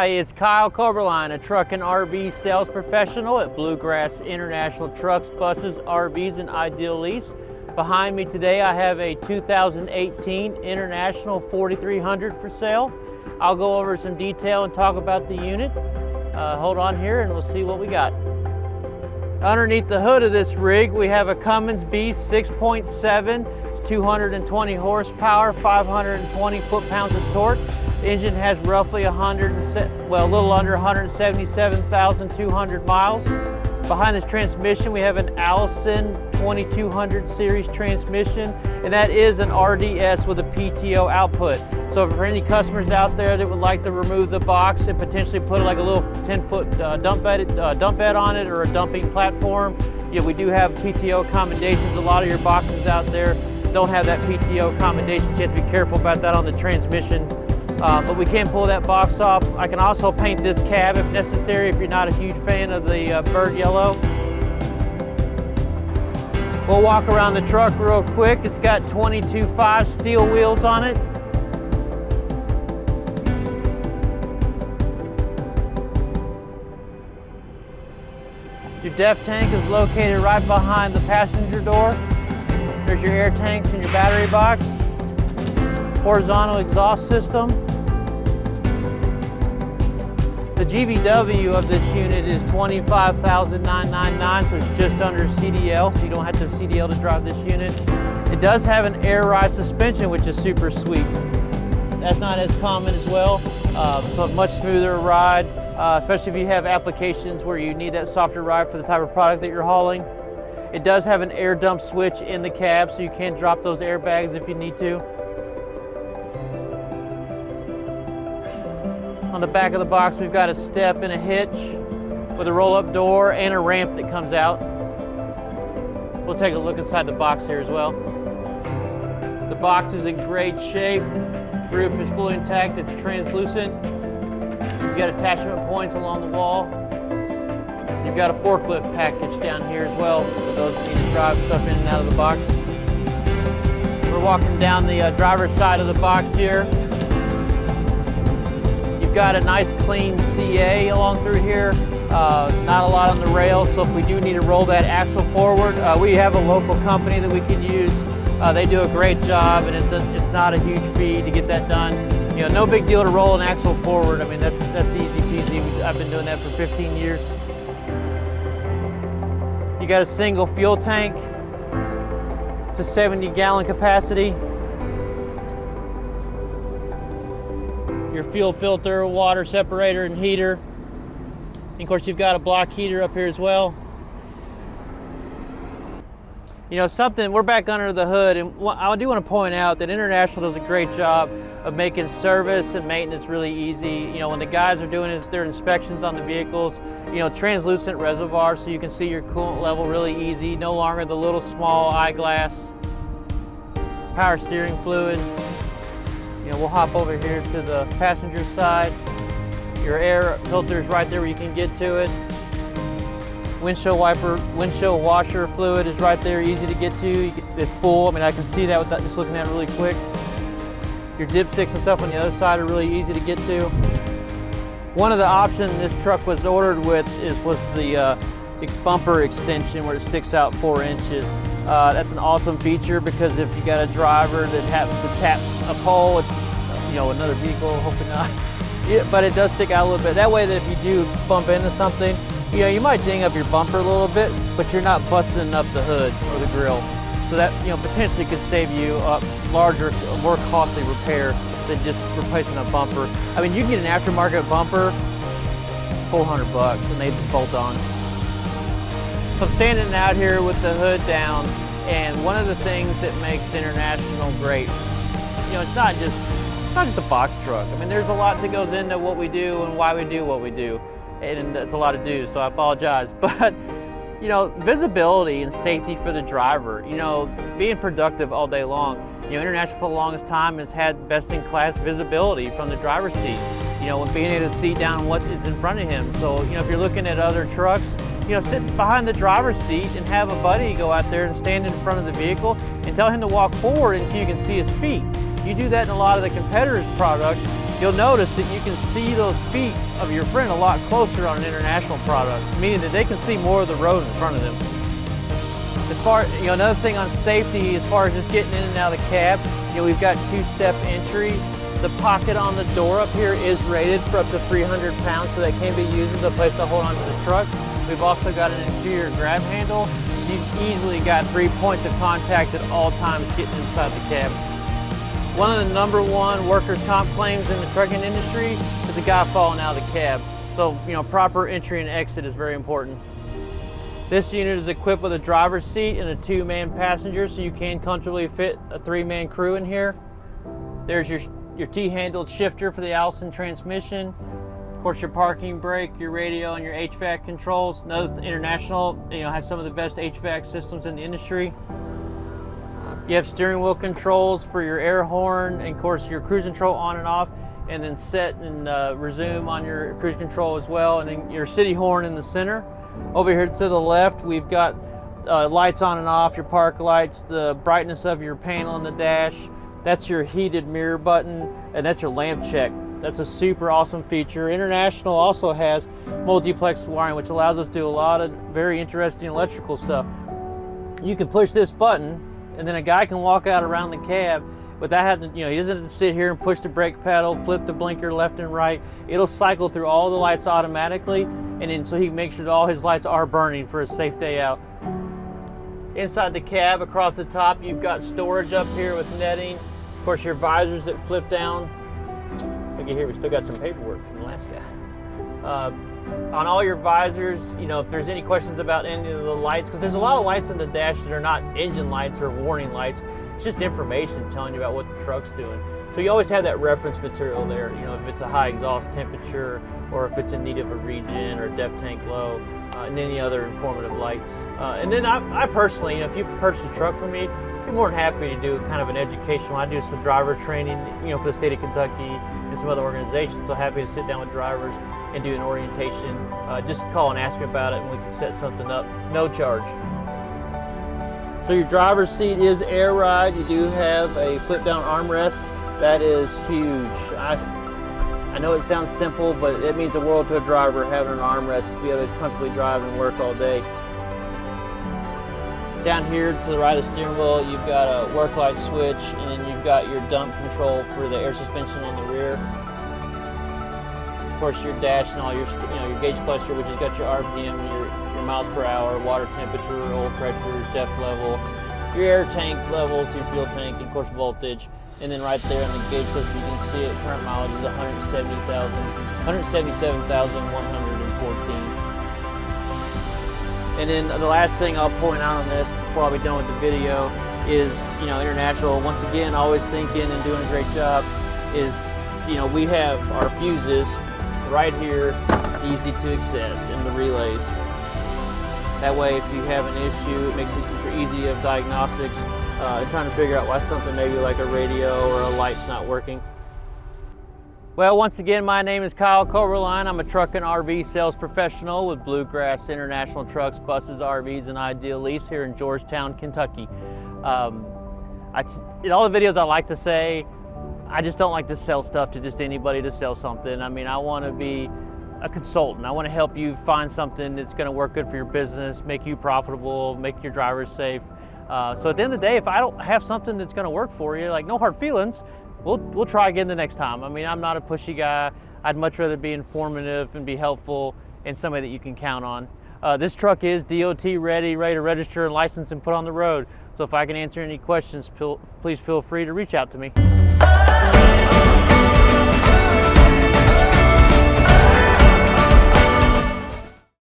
Hi, it's Kyle Koberline, a truck and RV sales professional at Bluegrass International Trucks, Buses, RVs, and Ideal Lease. Behind me today, I have a 2018 International 4300 for sale. I'll go over some detail and talk about the unit. Hold on here and we'll see what we got. Underneath the hood of this rig, we have a Cummins Beast 6.7. It's 220 horsepower, 520 foot-pounds of torque. The engine has roughly a little under 177,200 miles. Behind this transmission, we have an Allison 2200 series transmission, and that is an RDS with a PTO output. So for any customers out there that would like to remove the box and potentially put like a little 10-foot dump bed on it or a dumping platform, yeah, we do have PTO accommodations. A lot of your boxes out there don't have that PTO accommodations. You have to be careful about that on the transmission. But we can pull that box off. I can also paint this cab if necessary, if you're not a huge fan of the bird yellow. We'll walk around the truck real quick. It's got 22.5 steel wheels on it. Your DEF tank is located right behind the passenger door. There's your air tanks and your battery box. Horizontal exhaust system. The GVW of this unit is $25,999, so it's just under CDL, so you don't have to have CDL to drive this unit. It does have an air ride suspension, which is super sweet. That's not as common as well, so a much smoother ride, especially if you have applications where you need that softer ride for the type of product that you're hauling. It does have an air dump switch in the cab, so you can drop those airbags if you need to. On the back of the box, we've got a step and a hitch with a roll-up door and a ramp that comes out. We'll take a look inside the box here as well. The box is in great shape. The roof is fully intact. It's translucent. You've got attachment points along the wall. You've got a forklift package down here as well for those that need to drive stuff in and out of the box. We're walking down the driver's side of the box here. Got a nice clean CA along through here, not a lot on the rail, so if we do need to roll that axle forward, we have a local company that we can use. They do a great job, and it's not a huge fee to get that done. You know, no big deal to roll an axle forward. I mean, that's easy peasy. I've been doing that for 15 years. You got a single fuel tank. It's a 70-gallon capacity. Your fuel filter, water separator, and heater. And of course, you've got a block heater up here as well. You know, we're back under the hood, and I do want to point out that International does a great job of making service and maintenance really easy. You know, when the guys are doing their inspections on the vehicles, you know, translucent reservoirs so you can see your coolant level really easy, no longer the little small eyeglass. Power steering fluid. You know, we'll hop over here to the passenger side. Your air filter is right there where you can get to it. Windshield washer fluid is right there, easy to get to. It's full. I mean, I can see that without just looking at it really quick. Your dipsticks and stuff on the other side are really easy to get to. One of the options this truck was ordered with was the bumper extension where it sticks out 4 inches. That's an awesome feature because if you got a driver that happens to tap a pole, you know, another vehicle, hopefully not, yeah, but it does stick out a little bit. That way that if you do bump into something, you know, you might ding up your bumper a little bit, but you're not busting up the hood or the grill. So that, you know, potentially could save you a larger, more costly repair than just replacing a bumper. I mean, you can get an aftermarket bumper, $400, and they just bolt on. So I'm standing out here with the hood down, and one of the things that makes International great, you know, it's not just a box truck. I mean, there's a lot that goes into what we do and why we do what we do, and it's a lot to do, so I apologize. But, you know, visibility and safety for the driver, you know, being productive all day long. You know, International for the longest time has had best-in-class visibility from the driver's seat, you know, when being able to see down what is in front of him. So, you know, if you're looking at other trucks, you know, sit behind the driver's seat and have a buddy go out there and stand in front of the vehicle and tell him to walk forward until you can see his feet. You do that in a lot of the competitors' product, you'll notice that you can see those feet of your friend a lot closer on an International product, meaning that they can see more of the road in front of them. As far, another thing on safety, as far as just getting in and out of the cab, we've got two-step entry. The pocket on the door up here is rated for up to 300 pounds, so that can be used as a place to hold onto the truck. We've also got an interior grab handle. You've easily got 3 points of contact at all times getting inside the cab. One of the #1 workers' comp claims in the trucking industry is a guy falling out of the cab. So, proper entry and exit is very important. This unit is equipped with a driver's seat and a 2-man passenger, so you can comfortably fit a 3-man crew in here. There's your T-handled shifter for the Allison transmission. Of course, your parking brake, your radio, and your HVAC controls. Another International, has some of the best HVAC systems in the industry. You have steering wheel controls for your air horn, and of course your cruise control on and off, and then set and resume on your cruise control as well, and then your city horn in the center. Over here to the left, we've got lights on and off, your park lights, the brightness of your panel on the dash. That's your heated mirror button, and that's your lamp check. That's a super awesome feature. International also has multiplex wiring, which allows us to do a lot of very interesting electrical stuff. You can push this button, and then a guy can walk out around the cab without having to, he doesn't have to sit here and push the brake pedal, flip the blinker left and right. It'll cycle through all the lights automatically, and then so he can make sure that all his lights are burning for a safe day out. Inside the cab, across the top, you've got storage up here with netting. Of course, your visors that flip down. Look at here, we still got some paperwork from the last guy. On all your visors, if there's any questions about any of the lights, because there's a lot of lights in the dash that are not engine lights or warning lights. It's just information telling you about what the truck's doing. So you always have that reference material there, if it's a high exhaust temperature, or if it's in need of a regen or def tank low, and any other informative lights. And then I personally, if you purchase a truck from me, I'm more than happy to do kind of an educational. I do some driver training, for the state of Kentucky and some other organizations. So happy to sit down with drivers and do an orientation. Just call and ask me about it, and we can set something up, no charge. So your driver's seat is air ride. You do have a flip down armrest. That is huge. I know it sounds simple, but it means the world to a driver having an armrest to be able to comfortably drive and work all day. Down here to the right of the steering wheel, you've got a work light switch, and then you've got your dump control for the air suspension on the rear. Of course, your dash and all your gauge cluster, which has got your RPM, your miles per hour, water temperature, oil pressure, depth level, your air tank levels, your fuel tank, and of course voltage. And then right there on the gauge cluster, you can see it. Current mileage is 177,114. And then the last thing I'll point out on this before I'll be done with the video is, International, once again, always thinking and doing a great job, is, we have our fuses right here, easy to access in the relays. That way, if you have an issue, it makes it for easy of diagnostics and trying to figure out why something maybe like a radio or a light's not working. Well, once again, my name is Kyle Koberline. I'm a truck and RV sales professional with Bluegrass International Trucks, Buses, RVs, and Ideal Lease here in Georgetown, Kentucky. In all the videos I like to say, I just don't like to sell stuff to just anybody to sell something. I mean, I want to be a consultant. I want to help you find something that's going to work good for your business, make you profitable, make your drivers safe. So at the end of the day, if I don't have something that's going to work for you, like no hard feelings, we'll try again the next time. I mean, I'm not a pushy guy. I'd much rather be informative and be helpful and somebody that you can count on. This truck is DOT ready to register and license and put on the road. So if I can answer any questions, please feel free to reach out to me.